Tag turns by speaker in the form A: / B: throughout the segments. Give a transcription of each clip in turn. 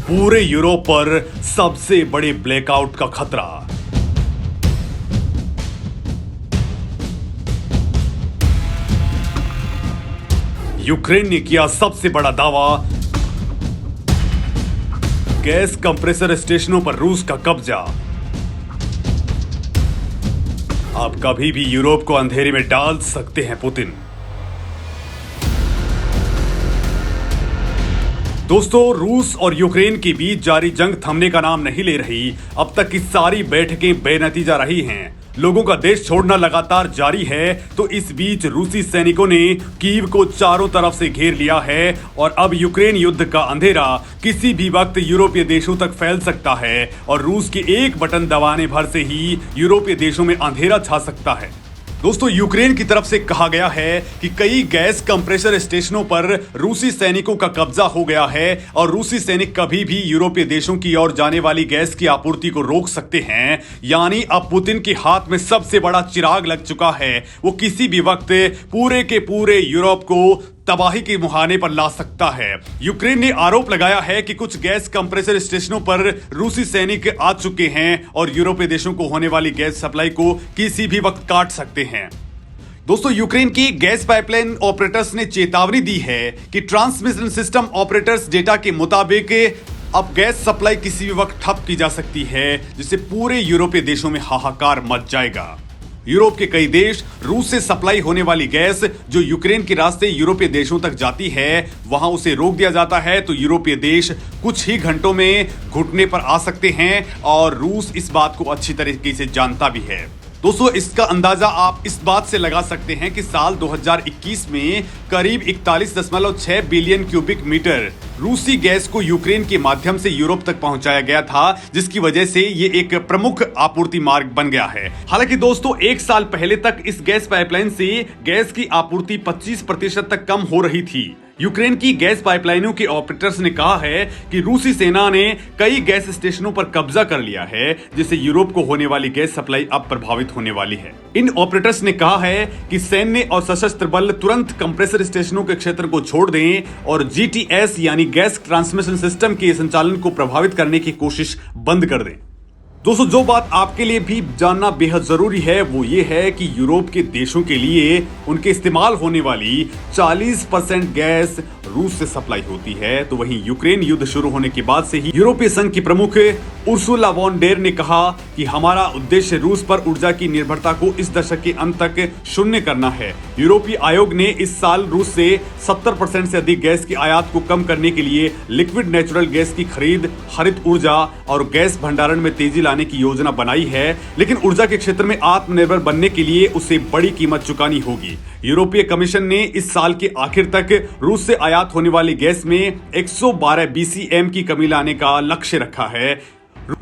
A: पूरे यूरोप पर सबसे बड़े ब्लैकआउट का खतरा। यूक्रेन ने किया सबसे बड़ा दावा, गैस कंप्रेसर स्टेशनों पर रूस का कब्जा। अब कभी भी यूरोप को अंधेरे में डाल सकते हैं पुतिन। दोस्तों, रूस और यूक्रेन के बीच जारी जंग थमने का नाम नहीं ले रही। अब तक की सारी बैठकें बेनतीजा रही हैं। लोगों का देश छोड़ना लगातार जारी है। तो इस बीच रूसी सैनिकों ने कीव को चारों तरफ से घेर लिया है और अब यूक्रेन युद्ध का अंधेरा किसी भी वक्त यूरोपीय देशों तक फैल सकता है और रूस के एक बटन दबाने भर से ही यूरोपीय देशों में अंधेरा छा सकता है। दोस्तों, यूक्रेन की तरफ से कहा गया है कि कई गैस कंप्रेसर स्टेशनों पर रूसी सैनिकों का कब्जा हो गया है और रूसी सैनिक कभी भी यूरोपीय देशों की ओर जाने वाली गैस की आपूर्ति को रोक सकते हैं। यानी अब पुतिन के हाथ में सबसे बड़ा चिराग लग चुका है। वो किसी भी वक्त पूरे के पूरे यूरोप को तबाही के मुहाने पर ला सकता है। यूक्रेन ने आरोप लगाया है कि कुछ गैस कंप्रेसर स्टेशनों पर रूसी सैनिक आ चुके हैं और यूरोपीय देशों को होने वाली गैस सप्लाई को किसी भी वक्त काट सकते हैं। दोस्तों, यूक्रेन की गैस पाइपलाइन ऑपरेटर्स ने चेतावनी दी है कि ट्रांसमिशन सिस्टम ऑपरेटर्स डेटा के मुताबिक अब गैस सप्लाई किसी भी वक्त ठप की जा सकती है, जिससे पूरे यूरोपीय देशों में हाहाकार मच जाएगा। यूरोप के कई देश रूस से सप्लाई होने वाली गैस जो यूक्रेन के रास्ते यूरोपीय देशों तक जाती है, वहां उसे रोक दिया जाता है तो यूरोपीय देश कुछ ही घंटों में घुटने पर आ सकते हैं और रूस इस बात को अच्छी तरीके से जानता भी है। दोस्तों, इसका अंदाजा आप इस बात से लगा सकते हैं कि साल 2021 में करीब 41.6 बिलियन क्यूबिक मीटर रूसी गैस को यूक्रेन के माध्यम से यूरोप तक पहुंचाया गया था, जिसकी वजह से ये एक प्रमुख आपूर्ति मार्ग बन गया है। हालांकि दोस्तों, एक साल पहले तक इस गैस पाइपलाइन से गैस की आपूर्ति 25% तक कम हो रही थी। यूक्रेन की गैस पाइपलाइनों के ऑपरेटर्स ने कहा है कि रूसी सेना ने कई गैस स्टेशनों पर कब्जा कर लिया है, जिससे यूरोप को होने वाली गैस सप्लाई अब प्रभावित होने वाली है। इन ऑपरेटर्स ने कहा है कि सैन्य और सशस्त्र बल तुरंत कंप्रेसर स्टेशनों के क्षेत्र को छोड़ दें और जीटीएस यानी गैस ट्रांसमिशन सिस्टम के संचालन को प्रभावित करने की कोशिश बंद कर दें। दोस्तों, जो बात आपके लिए भी जानना बेहद जरूरी है वो ये है कि यूरोप के देशों के लिए उनके इस्तेमाल होने वाली 40% गैस रूस से सप्लाई होती है। तो वहीं यूक्रेन युद्ध शुरू होने के बाद से ही यूरोपीय संघ की प्रमुख उर्सुला वॉन डेर ने कहा कि हमारा उद्देश्य रूस पर ऊर्जा की निर्भरता को इस दशक के अंत तक शून्य करना है। यूरोपीय आयोग ने इस साल रूस से 70% से अधिक गैस की आयात को कम करने के लिए लिक्विड नेचुरल गैस की खरीद, हरित ऊर्जा और गैस भंडारण में तेजी लाने की योजना बनाई है। लेकिन ऊर्जा के क्षेत्र में आत्मनिर्भर बनने के लिए उसे बड़ी कीमत चुकानी होगी। यूरोपीय कमीशन ने इस साल के आखिर तक रूस से आयात होने वाली गैस में 112 BCM की कमी लाने का लक्ष्य रखा है।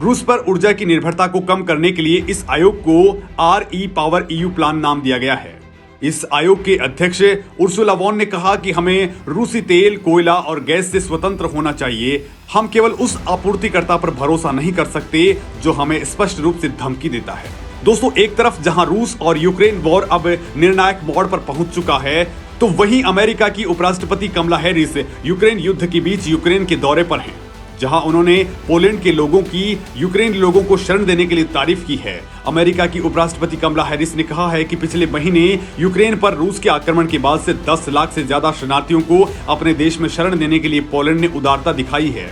A: रूस पर ऊर्जा की निर्भरता को कम करने के लिए इस आयोग को REPowerEU प्लान नाम दिया गया है। इस आयोग के अध्यक्ष उर्सुला वॉन ने कहा कि हमें रूसी तेल, कोयला और गैस से स्वतंत्र होना चाहिए। हम केवल उस आपूर्तिकर्ता पर भरोसा नहीं कर सकते जो हमें स्पष्ट रूप से धमकी देता है। दोस्तों, एक तरफ जहां रूस और यूक्रेन वॉर अब निर्णायक मोड़ पर पहुंच चुका है, तो वहीं अमेरिका की उपराष्ट्रपति कमला हैरिस यूक्रेन युद्ध के बीच यूक्रेन के दौरे पर हैं, जहां उन्होंने पोलैंड के लोगों की यूक्रेन लोगों को शरण देने के लिए तारीफ की है। अमेरिका की उपराष्ट्रपति कमला हैरिस ने कहा है कि पिछले महीने यूक्रेन पर रूस के आक्रमण के बाद से 10 लाख से ज्यादा शरणार्थियों को अपने देश में शरण देने के लिए पोलैंड ने उदारता दिखाई है।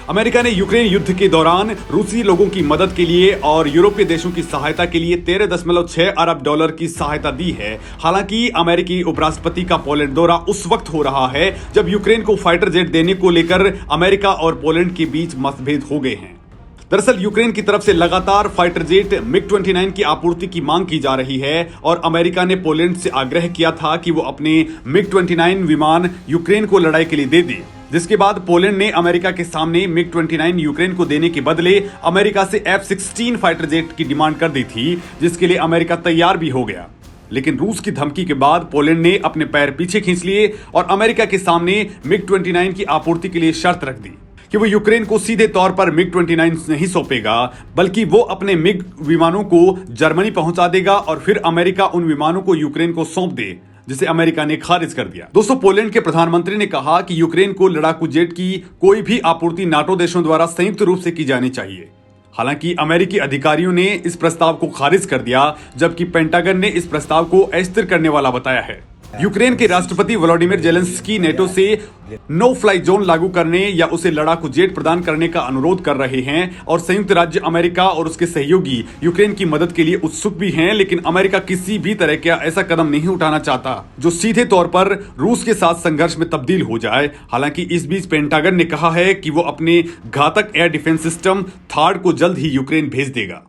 A: अमेरिका ने यूक्रेन युद्ध के दौरान रूसी लोगों की मदद के लिए और यूरोपीय देशों की सहायता के लिए 13.6 अरब डॉलर की सहायता दी है। हालांकि अमेरिकी उपराष्ट्रपति का पोलैंड दौरा उस वक्त हो रहा है जब यूक्रेन को फाइटर जेट देने को लेकर अमेरिका और पोलैंड के बीच मतभेद हो गए हैं। दरअसल यूक्रेन की तरफ से लगातार फाइटर जेट MiG-29 की आपूर्ति की मांग की जा रही है और अमेरिका ने पोलैंड से आग्रह किया था कि वो अपने MiG-29 विमान यूक्रेन को लड़ाई के लिए दे दे, जिसके बाद पोलैंड ने अमेरिका के सामने MiG-29 यूक्रेन को देने के बदले अमेरिका से F-16 फाइटर जेट की डिमांड कर दी थी, जिसके लिए अमेरिका तैयार भी हो गया। लेकिन रूस की धमकी के बाद पोलैंड ने अपने पैर पीछे खींच लिए और अमेरिका के सामने MiG-29 की आपूर्ति के लिए शर्त रख दी कि वो यूक्रेन को सीधे तौर पर MiG-29 नहीं सौंपेगा, बल्कि वो अपने मिग विमानों को जर्मनी पहुंचा देगा और फिर अमेरिका उन विमानों को यूक्रेन को सौंप दे। जिसे अमेरिका ने खारिज कर दिया। दोस्तों, पोलैंड के प्रधानमंत्री ने कहा कि यूक्रेन को लड़ाकू जेट की कोई भी आपूर्ति नाटो देशों द्वारा संयुक्त रूप से की जानी चाहिए। हालांकि अमेरिकी अधिकारियों ने इस प्रस्ताव को खारिज कर दिया, जबकि पेंटागन ने इस प्रस्ताव को अस्थिर करने वाला बताया है। यूक्रेन के राष्ट्रपति व्लादिमीर जेलेंस्की नेटो से नो फ्लाई जोन लागू करने या उसे लड़ाकू जेट प्रदान करने का अनुरोध कर रहे हैं और संयुक्त राज्य अमेरिका और उसके सहयोगी यूक्रेन की मदद के लिए उत्सुक भी हैं, लेकिन अमेरिका किसी भी तरह का ऐसा कदम नहीं उठाना चाहता जो सीधे तौर पर रूस के साथ संघर्ष में तब्दील हो जाए। हालांकि इस बीच पेंटागन ने कहा है कि वो अपने घातक एयर डिफेंस सिस्टम थार्ड को जल्द ही यूक्रेन भेज देगा।